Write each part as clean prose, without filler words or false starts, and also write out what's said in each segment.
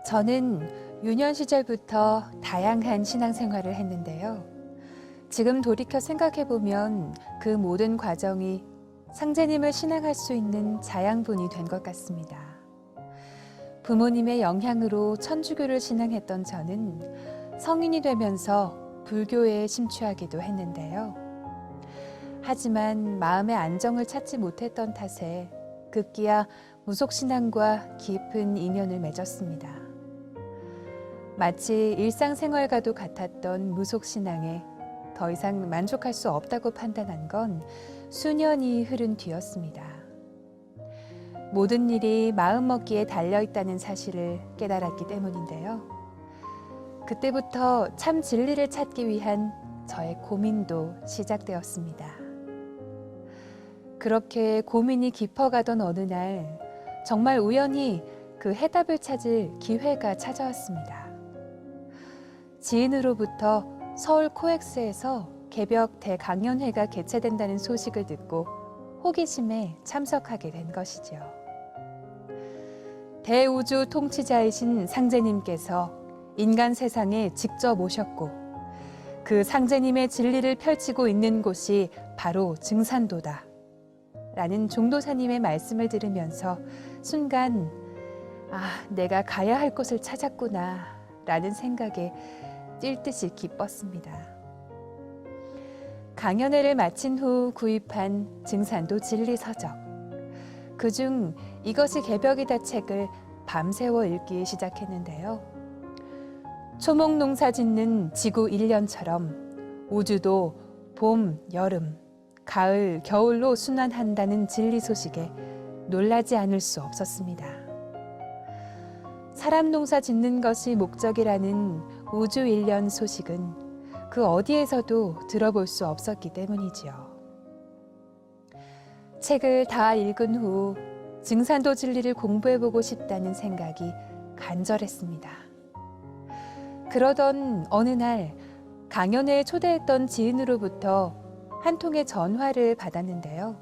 저는 유년 시절부터 다양한 신앙생활을 했는데요. 지금 돌이켜 생각해보면 그 모든 과정이 상제님을 신앙할 수 있는 자양분이 된 것 같습니다. 부모님의 영향으로 천주교를 신앙했던 저는 성인이 되면서 불교에 심취하기도 했는데요. 하지만 마음의 안정을 찾지 못했던 탓에 급기야 무속신앙과 깊은 인연을 맺었습니다. 마치 일상생활과도 같았던 무속신앙에 더 이상 만족할 수 없다고 판단한 건 수년이 흐른 뒤였습니다. 모든 일이 마음먹기에 달려있다는 사실을 깨달았기 때문인데요. 그때부터 참 진리를 찾기 위한 저의 고민도 시작되었습니다. 그렇게 고민이 깊어가던 어느 날 정말 우연히 그 해답을 찾을 기회가 찾아왔습니다. 지인으로부터 서울 코엑스에서 개벽 대강연회가 개최된다는 소식을 듣고 호기심에 참석하게 된 것이죠. 대우주 통치자이신 상제님께서 인간 세상에 직접 오셨고 그 상제님의 진리를 펼치고 있는 곳이 바로 증산도다 라는 종도사님의 말씀을 들으면서 순간 내가 가야 할 곳을 찾았구나 라는 생각에 뛸 듯이 기뻤습니다. 강연회를 마친 후 구입한 증산도 진리서적. 그중 이것이 개벽이다 책을 밤새워 읽기 시작했는데요. 초목농사 짓는 지구 1년처럼 우주도 봄, 여름, 가을, 겨울로 순환한다는 진리 소식에 놀라지 않을 수 없었습니다. 사람 농사 짓는 것이 목적이라는 우주 1년 소식은 그 어디에서도 들어볼 수 없었기 때문이지요. 책을 다 읽은 후 증산도 진리를 공부해보고 싶다는 생각이 간절했습니다. 그러던 어느 날 강연회에 초대했던 지인으로부터 한 통의 전화를 받았는데요.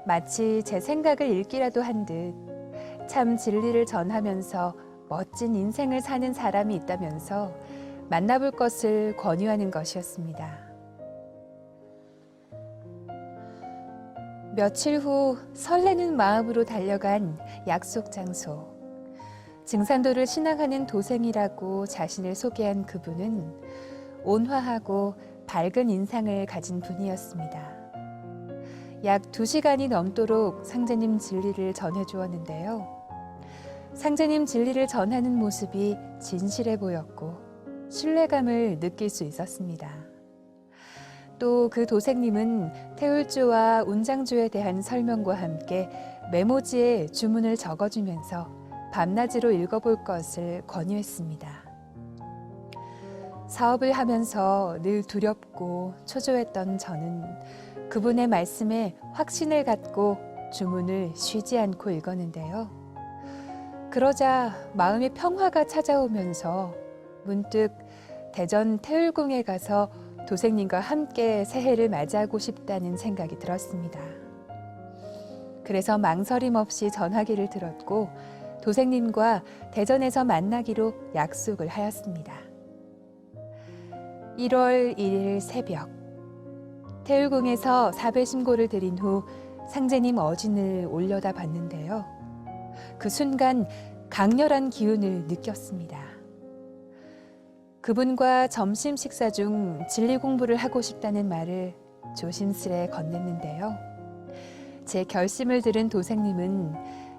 마치 제 생각을 읽기라도 한 듯 참 진리를 전하면서 멋진 인생을 사는 사람이 있다면서 만나볼 것을 권유하는 것이었습니다. 며칠 후 설레는 마음으로 달려간 약속 장소. 증산도를 신앙하는 도생이라고 자신을 소개한 그분은 온화하고 밝은 인상을 가진 분이었습니다. 약 2시간이 넘도록 상제님 진리를 전해주었는데요. 상제님 진리를 전하는 모습이 진실해 보였고 신뢰감을 느낄 수 있었습니다. 또 그 도생님은 태울주와 운장주에 대한 설명과 함께 메모지에 주문을 적어주면서 밤낮으로 읽어볼 것을 권유했습니다. 사업을 하면서 늘 두렵고 초조했던 저는 그분의 말씀에 확신을 갖고 주문을 쉬지 않고 읽었는데요. 그러자 마음의 평화가 찾아오면서 문득 대전 태울궁에 가서 도생님과 함께 새해를 맞이하고 싶다는 생각이 들었습니다. 그래서 망설임 없이 전화기를 들었고 도생님과 대전에서 만나기로 약속을 하였습니다. 1월 1일 새벽 태울궁에서 사배심고를 드린 후 상제님 어진을 올려다 봤는데요. 그 순간 강렬한 기운을 느꼈습니다. 그분과 점심 식사 중 진리 공부를 하고 싶다는 말을 조심스레 건넸는데요. 제 결심을 들은 도생님은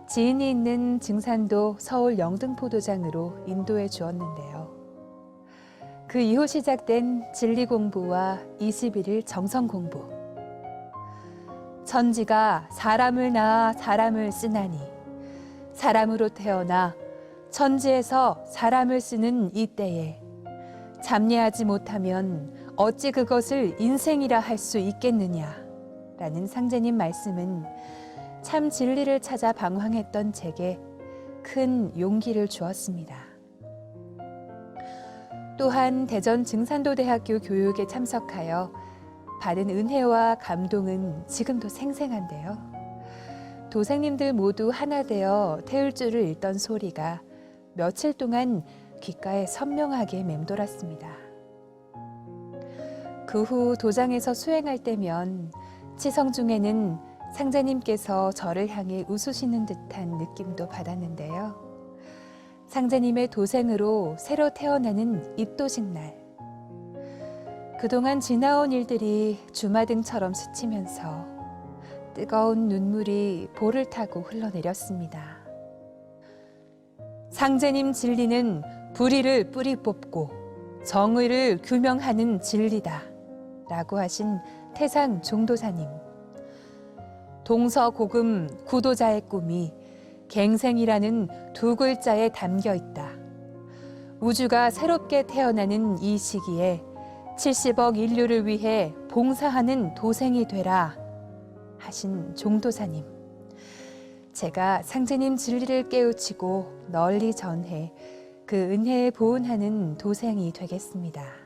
지인이 있는 증산도 서울 영등포도장으로 인도해 주었는데요. 그 이후 시작된 진리 공부와 21일 정성 공부. 천지가 사람을 낳아 사람을 쓰나니 사람으로 태어나 천지에서 사람을 쓰는 이때에 잡례하지 못하면 어찌 그것을 인생이라 할 수 있겠느냐라는 상제님 말씀은 참 진리를 찾아 방황했던 제게 큰 용기를 주었습니다. 또한 대전 증산도대학교 교육에 참석하여 받은 은혜와 감동은 지금도 생생한데요. 도생님들 모두 하나 되어 태울주를 읽던 소리가 며칠 동안 귓가에 선명하게 맴돌았습니다. 그 후 도장에서 수행할 때면 치성 중에는 상제님께서 저를 향해 웃으시는 듯한 느낌도 받았는데요. 상제님의 도생으로 새로 태어나는 입도식 날. 그동안 지나온 일들이 주마등처럼 스치면서 뜨거운 눈물이 볼을 타고 흘러내렸습니다. 상제님 진리는 불의를 뿌리 뽑고 정의를 규명하는 진리다 라고 하신 태산 종도사님. 동서고금 구도자의 꿈이 갱생이라는 두 글자에 담겨 있다. 우주가 새롭게 태어나는 이 시기에 70억 인류를 위해 봉사하는 도생이 되라 하신 종도사님. 제가 상제님 진리를 깨우치고 널리 전해 그 은혜에 보은하는 도생이 되겠습니다.